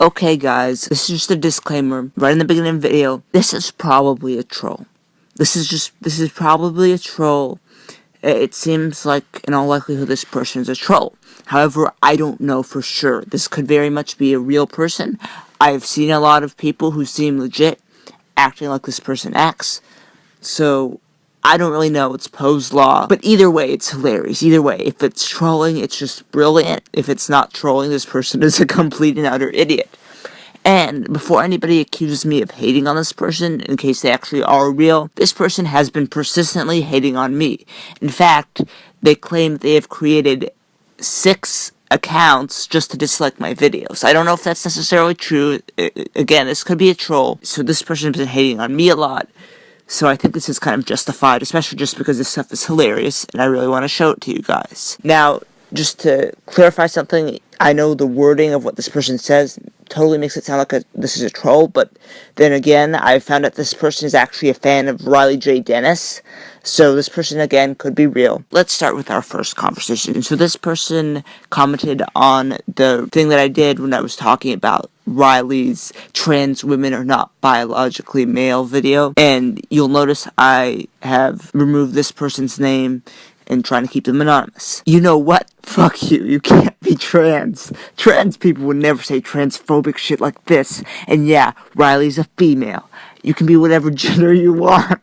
Okay guys, this is just a disclaimer right in the beginning of the video. This is probably a troll. This is probably a troll. It seems like in all likelihood this person is a troll. However, I don't know for sure. This could very much be a real person. I've seen a lot of people who seem legit acting like this person acts. So I don't really know, it's Poe's law, but either way, it's hilarious. Either way, if it's trolling, it's just brilliant. If it's not trolling, this person is a complete and utter idiot. And before anybody accuses me of hating on this person, in case they actually are real, this person has been persistently hating on me. In fact, they claim they have created 6 accounts just to dislike my videos. I don't know if that's necessarily true. Again, this could be a troll. So this person has been hating on me a lot. So I think this is kind of justified, especially just because this stuff is hilarious, and I really want to show it to you guys. Now, just to clarify something, I know the wording of what this person says totally makes it sound like this is a troll, but then again, I found out this person is actually a fan of Riley J. Dennis, so this person, again, could be real. Let's start with our first conversation. So this person commented on the thing that I did when I was talking about Riley's trans women are not biologically male video, and you'll notice I have removed this person's name and trying to keep them anonymous. You know what? Fuck you. You can't be trans. Trans people would never say transphobic shit like this. And yeah, Riley's a female. You can be whatever gender you want.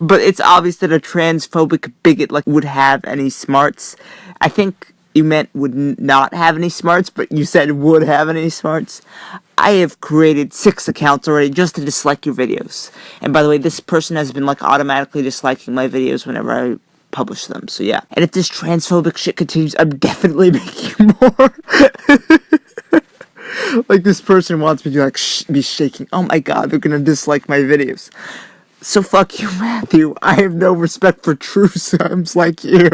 But it's obvious that a transphobic bigot would have any smarts. I think you meant would not have any smarts, but you said would have any smarts. I have created 6 accounts already just to dislike your videos. And by the way, this person has been automatically disliking my videos whenever I publish them, so yeah. And if this transphobic shit continues, I'm definitely making more. This person wants me to be shaking. Oh my god, they're gonna dislike my videos. So fuck you, Matthew. I have no respect for true Sims like you.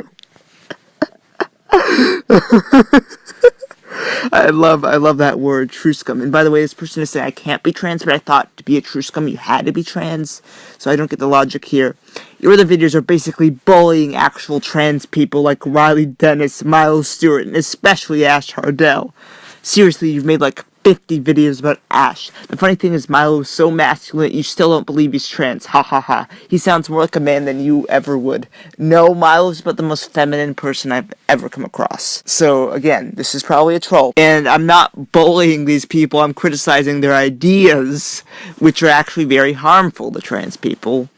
I love that word, true scum. And by the way, this person is saying I can't be trans, but I thought to be a true scum you had to be trans. So I don't get the logic here. Your other videos are basically bullying actual trans people like Riley Dennis, Milo Stewart, and especially Ash Hardell. Seriously, you've made 50 videos about Ash. The funny thing is Milo is so masculine you still don't believe he's trans. Ha ha ha. He sounds more like a man than you ever would. No, Milo's about the most feminine person I've ever come across. So again, this is probably a troll. And I'm not bullying these people, I'm criticizing their ideas, which are actually very harmful to trans people.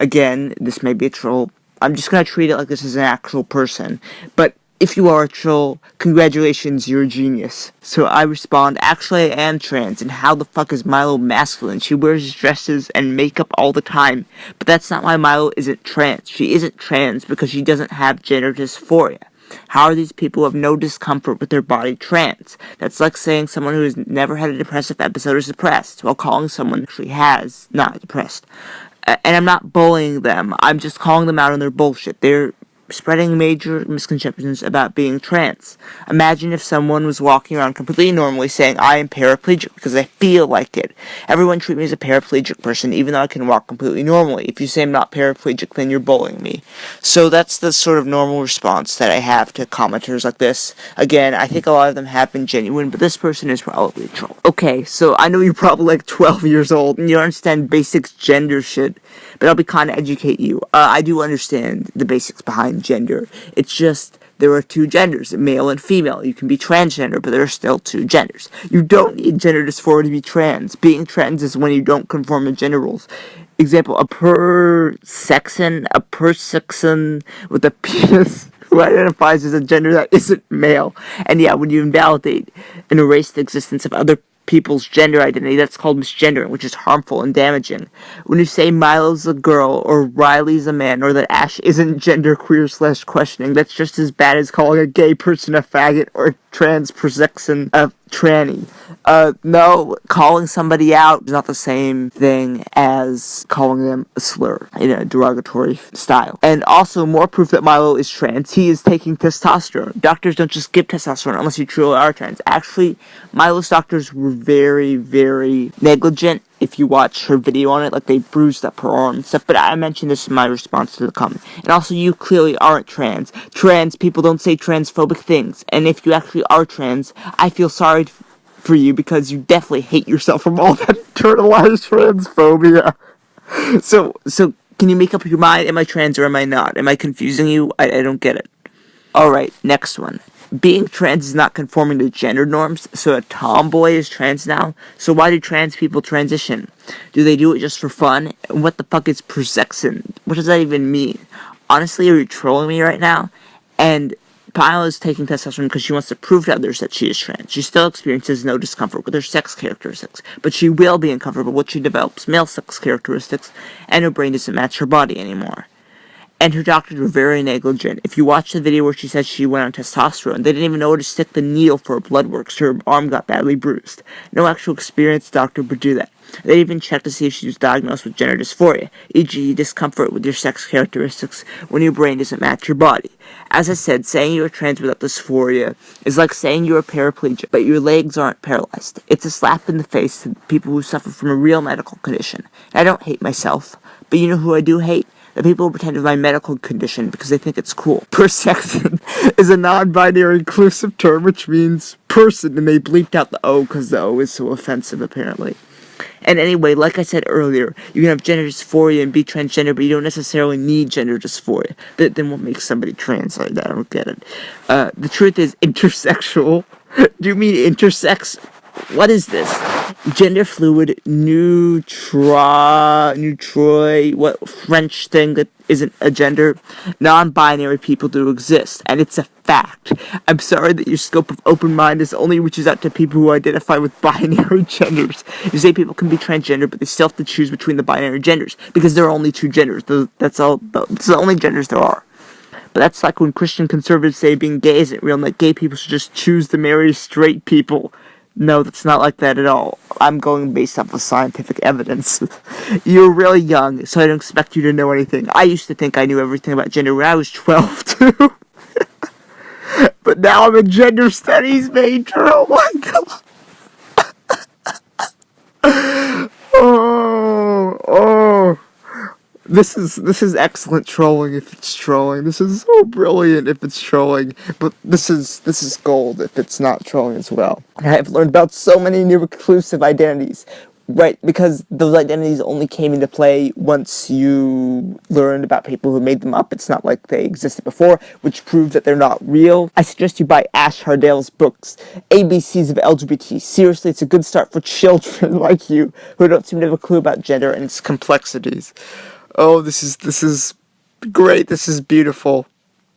Again, this may be a troll. I'm just gonna treat it like this is an actual person. But if you are a troll, congratulations, you're a genius. So I respond, actually I am trans, and how the fuck is Milo masculine? She wears dresses and makeup all the time, but that's not why Milo isn't trans. She isn't trans because she doesn't have gender dysphoria. How are these people who have no discomfort with their body trans? That's like saying someone who has never had a depressive episode is depressed, while calling someone who actually has not depressed. And I'm not bullying them, I'm just calling them out on their bullshit. They're spreading major misconceptions about being trans. Imagine if someone was walking around completely normally saying, I am paraplegic because I feel like it. Everyone treat me as a paraplegic person even though I can walk completely normally. If you say I'm not paraplegic, then you're bullying me. So that's the sort of normal response that I have to commenters like this. Again, I think a lot of them have been genuine, but this person is probably a troll. Okay, so I know you're probably 12 years old and you don't understand basics gender shit, but I'll be kind of educate you. I do understand the basics behind gender. It's just there are 2 genders, male and female. You can be transgender, but there are still 2 genders. You don't need gender dysphoria to be trans. Being trans is when you don't conform to gender rules. Example, a person with a penis who identifies as a gender that isn't male. And yeah, when you invalidate and erase the existence of other people's gender identity, that's called misgendering, which is harmful and damaging. When you say Milo's a girl, or Riley's a man, or that Ash isn't genderqueer / questioning, that's just as bad as calling a gay person a faggot, or a trans person a tranny. No, calling somebody out is not the same thing as calling them a slur in a derogatory style. And also, more proof that Milo is trans, he is taking testosterone. Doctors don't just give testosterone unless you truly are trans. Actually, Milo's doctors were very, very negligent. If you watch her video on it, they bruised up her arm and stuff, but I mentioned this in my response to the comment. And also, you clearly aren't trans. Trans people don't say transphobic things, and if you actually are trans, I feel sorry for you because you definitely hate yourself from all that internalized transphobia. So can you make up your mind? Am I trans or am I not? Am I confusing you? I don't get it. Alright, next one. Being trans is not conforming to gender norms, so a tomboy is trans now. So why do trans people transition? Do they do it just for fun? And what the fuck is persexin? What does that even mean? Honestly, are you trolling me right now? And Pyle is taking testosterone because she wants to prove to others that she is trans. She still experiences no discomfort with her sex characteristics, but she will be uncomfortable when she develops male sex characteristics and her brain doesn't match her body anymore. And her doctors were very negligent. If you watch the video where she says she went on testosterone, they didn't even know where to stick the needle for her blood work, so her arm got badly bruised. No actual experienced doctor would do that. They even checked to see if she was diagnosed with gender dysphoria, e.g. discomfort with your sex characteristics when your brain doesn't match your body. As I said, saying you're trans without dysphoria is like saying you're a paraplegic, but your legs aren't paralyzed. It's a slap in the face to people who suffer from a real medical condition. And I don't hate myself, but you know who I do hate? The people who pretend with my medical condition because they think it's cool. Persexin is a non-binary inclusive term which means person, and they bleeped out the O because the O is so offensive apparently. And anyway, like I said earlier, you can have gender dysphoria and be transgender, but you don't necessarily need gender dysphoria. Then what makes somebody trans like that? I don't get it. The truth is intersexual. Do you mean intersex? What is this? Gender fluid, neutroi, what French thing that isn't a gender? Non-binary people do exist, and it's a fact. I'm sorry that your scope of open mindedness only reaches out to people who identify with binary genders. You say people can be transgender, but they still have to choose between the binary genders, because there are only two genders. That's the only genders there are. But that's like when Christian conservatives say being gay isn't real, and that gay people should just choose to marry straight people. No, that's not like that at all. I'm going based off of scientific evidence. You're really young, so I don't expect you to know anything. I used to think I knew everything about gender when I was 12, too. But now I'm a gender studies major. Oh my god. Oh. This is excellent trolling if it's trolling. This is so brilliant if it's trolling. But this is gold if it's not trolling as well. And I've learned about so many new inclusive identities. Right, because those identities only came into play once you learned about people who made them up. It's not like they existed before, which proves that they're not real. I suggest you buy Ash Hardale's books, ABCs of LGBT. Seriously, it's a good start for children like you, who don't seem to have a clue about gender and its complexities. Oh, this is great. This is beautiful.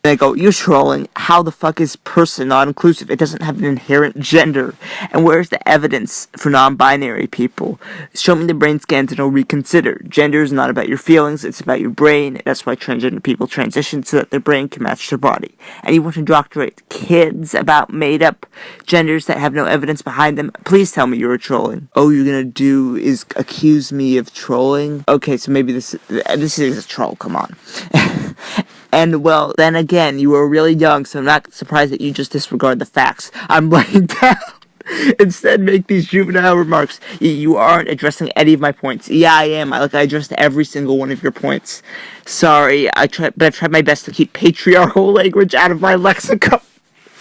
And I go, you're trolling. How the fuck is person not inclusive? It doesn't have an inherent gender. And where's the evidence for non-binary people? Show me the brain scans and I'll reconsider. Gender is not about your feelings, it's about your brain. That's why transgender people transition so that their brain can match their body. And you want to indoctrinate kids about made-up genders that have no evidence behind them? Please tell me you're trolling. Oh, you're gonna do is accuse me of trolling? Okay, so maybe this is a troll, come on. And, well, then again, you were really young, so I'm not surprised that you just disregard the facts I'm laying down. Instead, make these juvenile remarks. You aren't addressing any of my points. Yeah, I am. I addressed every single one of your points. Sorry, I've tried my best to keep patriarchal language out of my lexicon.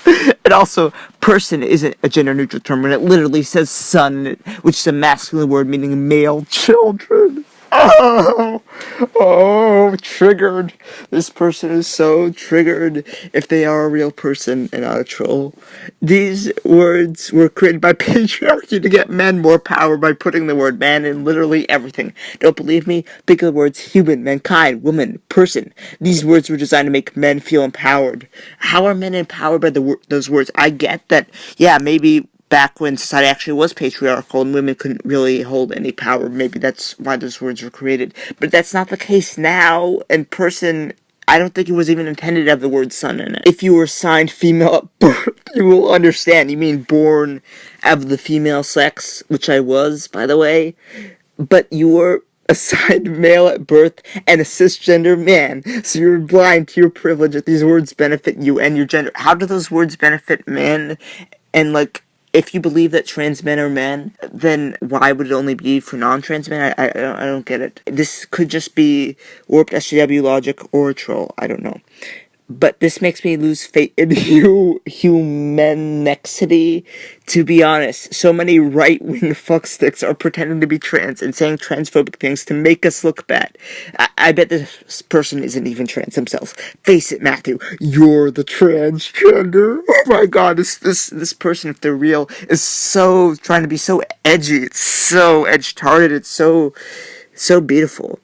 And also, person isn't a gender-neutral term when it literally says son in it, which is a masculine word meaning male children. Oh, triggered. This person is so triggered if they are a real person and not a troll. These words were created by patriarchy to get men more power by putting the word man in literally everything. Don't believe me? Think of the words human, mankind, woman, person. These words were designed to make men feel empowered. How are men empowered by those words? I get that, yeah, maybe back when society actually was patriarchal and women couldn't really hold any power, maybe that's why those words were created. But that's not the case now, and person, I don't think it was even intended to have the word son in it. If you were assigned female at birth, you will understand. You mean born of the female sex, which I was, by the way. But you were assigned male at birth and a cisgender man, so you're blind to your privilege that these words benefit you and your gender. How do those words benefit men? And, if you believe that trans men are men, then why would it only be for non-trans men? I don't get it. This could just be warped SJW logic or a troll. I don't know. but this makes me lose faith in humanity. To be honest, so many right-wing fucksticks are pretending to be trans and saying transphobic things to make us look bad. I bet this person isn't even trans themselves. Face it, Matthew, you're the transgender. Oh my god, this person, if they're real, is so trying to be so edgy. It's so edge-tarted. It's so beautiful.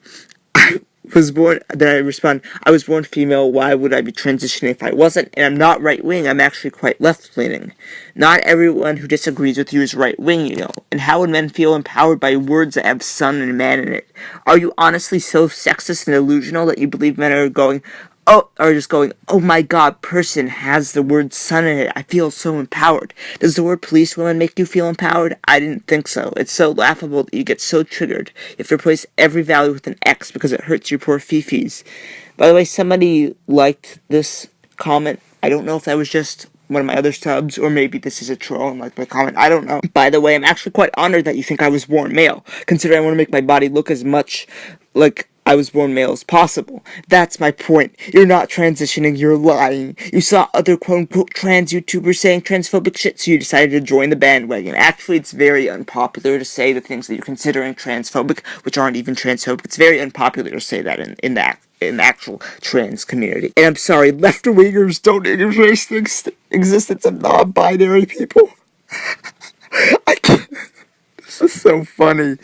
Then I respond, I was born female, why would I be transitioning if I wasn't? And I'm not right-wing, I'm actually quite left-leaning. Not everyone who disagrees with you is right-wing, you know. And how would men feel empowered by words that have son and man in it? Are you honestly so sexist and delusional that you believe men are just going, oh my god, person has the word son in it, I feel so empowered. Does the word policewoman make you feel empowered? I didn't think so. It's so laughable that you get so triggered. You have to replace every value with an X because it hurts your poor fifis. By the way, somebody liked this comment. I don't know if that was just one of my other subs, or maybe this is a troll and like my comment, I don't know. By the way, I'm actually quite honored that you think I was born male, considering I want to make my body look as much like I was born male as possible. That's my point. You're not transitioning, you're lying. You saw other quote-unquote trans YouTubers saying transphobic shit, so you decided to join the bandwagon. Actually, it's very unpopular to say the things that you're considering transphobic, which aren't even transphobic. It's very unpopular to say that in the actual trans community. And I'm sorry, left-wingers don't embrace the existence of non-binary people. I can't. This is so funny.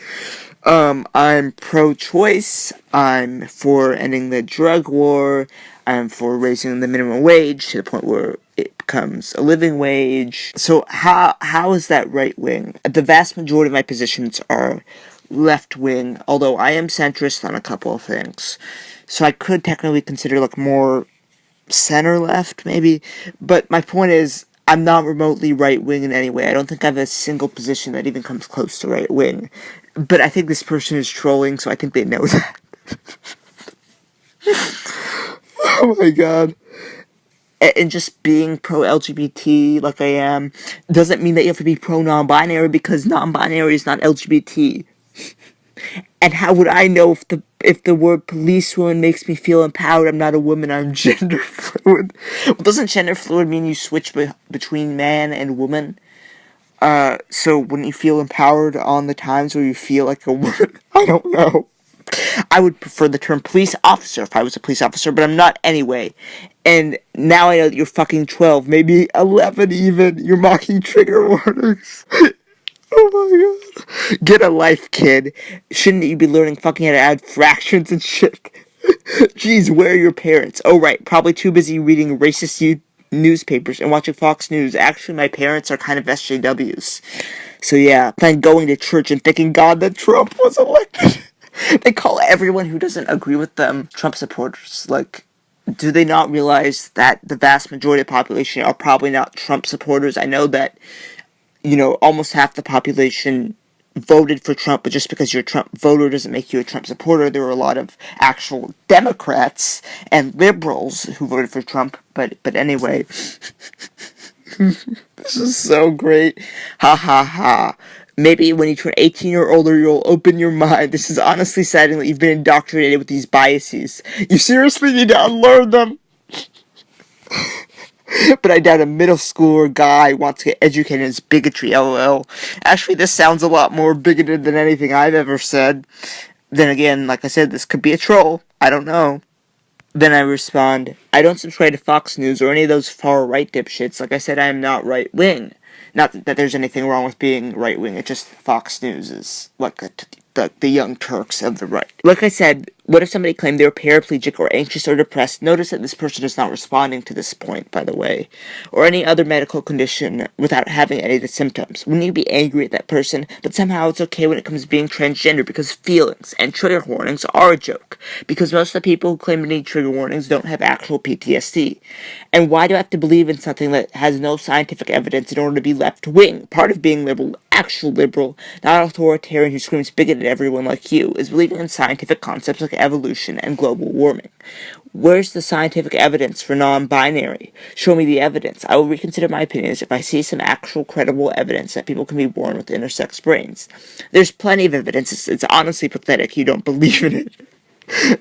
I'm pro-choice, I'm for ending the drug war, I'm for raising the minimum wage to the point where it becomes a living wage. So how is that right-wing? The vast majority of my positions are left-wing, although I am centrist on a couple of things. So I could technically consider like more center-left, maybe. But my point is, I'm not remotely right-wing in any way. I don't think I have a single position that even comes close to right-wing. But I think this person is trolling, so I think they know that. Oh my god. And just being pro-LGBT like I am doesn't mean that you have to be pro-non-binary, because non-binary is not LGBT. And how would I know if the word policewoman makes me feel empowered? I'm not a woman, I'm gender fluid. Well, doesn't gender fluid mean you switch between man and woman? So wouldn't you feel empowered on the times where you feel like a woman? I don't know. I would prefer the term police officer if I was a police officer, but I'm not anyway. And now I know that you're fucking 12, maybe 11 even. You're mocking trigger warnings. Oh my god. Get a life, kid. Shouldn't you be learning fucking how to add fractions and shit? Jeez, where are your parents? Oh right, probably too busy reading racist newspapers and watching Fox News. Actually, my parents are kind of SJWs. So yeah, than going to church and thanking God that Trump was elected. They call everyone who doesn't agree with them Trump supporters. Like, do they not realize that the vast majority of the population are probably not Trump supporters? I know that, almost half the population voted for Trump, but just because you're a Trump voter doesn't make you a Trump supporter. There were a lot of actual Democrats and liberals who voted for Trump, but anyway. This is so great. Ha ha ha. Maybe when you turn 18 or older, you'll open your mind. This is honestly saddening that you've been indoctrinated with these biases. You seriously need to unlearn them. But I doubt a middle schooler guy wants to get educated in his bigotry, lol. Actually, this sounds a lot more bigoted than anything I've ever said. Then again, like I said, this could be a troll. I don't know. Then I respond, I don't subscribe to Fox News or any of those far-right dipshits. Like I said, I am not right-wing. Not that there's anything wrong with being right-wing, it's just Fox News is like the young Turks of the right. Like I said, what if somebody claimed they were paraplegic or anxious or depressed? Notice that this person is not responding to this point, by the way. Or any other medical condition without having any of the symptoms. Wouldn't you be angry at that person? But somehow it's okay when it comes to being transgender, because feelings and trigger warnings are a joke. Because most of the people who claim to need trigger warnings don't have actual PTSD. And why do I have to believe in something that has no scientific evidence in order to be left-wing? Part of being liberal, actual liberal, not authoritarian who screams bigot at everyone like you, is believing in scientific concepts like evolution and global warming. Where's the scientific evidence for non-binary? Show me the evidence. I will reconsider my opinions if I see some actual credible evidence that people can be born with intersex brains. There's plenty of evidence. It's honestly pathetic you don't believe in it.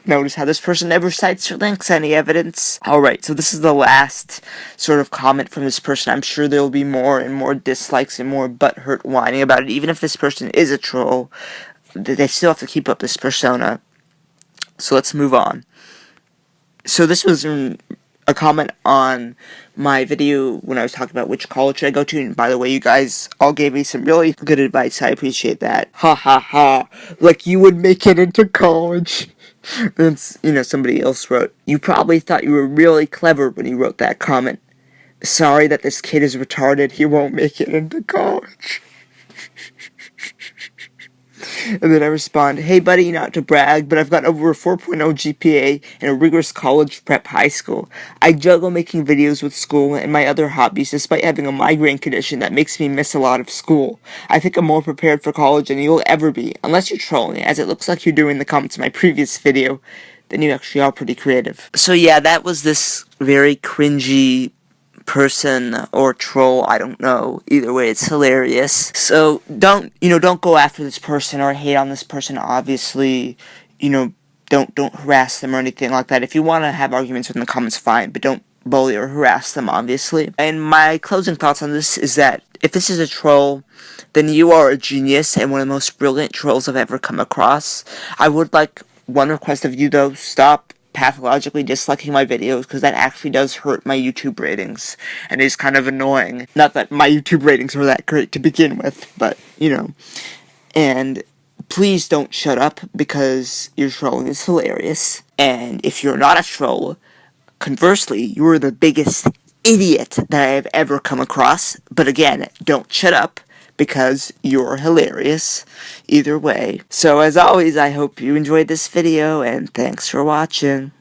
Notice how this person never cites or links any evidence. Alright, so this is the last sort of comment from this person. I'm sure there will be more and more dislikes and more butthurt whining about it. Even if this person is a troll, they still have to keep up this persona. So let's move on. So this was a comment on my video when I was talking about which college should I go to, and by the way, you guys all gave me some really good advice. I appreciate that. Ha ha ha, like you would make it into college. Then, somebody else wrote, you probably thought you were really clever when you wrote that comment. Sorry that this kid is retarded, he won't make it into college. And then I respond, hey buddy, not to brag, but I've got over a 4.0 GPA in a rigorous college prep high school. I juggle making videos with school and my other hobbies despite having a migraine condition that makes me miss a lot of school. I think I'm more prepared for college than you'll ever be, unless you're trolling, as it looks like you're doing the comments in my previous video. Then you actually are pretty creative. So yeah, that was this very cringy person or troll, I don't know. Either way, it's hilarious. So don't go after this person or hate on this person, obviously. Don't harass them or anything like that. If you want to have arguments in the comments, fine, but don't bully or harass them, obviously. And my closing thoughts on this is that if this is a troll, then you are a genius and one of the most brilliant trolls I've ever come across. I would like one request of you, though. Stop pathologically disliking my videos, because that actually does hurt my YouTube ratings, and is kind of annoying. Not that my YouTube ratings were that great to begin with, but, and please don't shut up, because your trolling is hilarious. And if you're not a troll, conversely, you are the biggest idiot that I have ever come across. But again, don't shut up, because you're hilarious either way. So as always, I hope you enjoyed this video, and thanks for watching.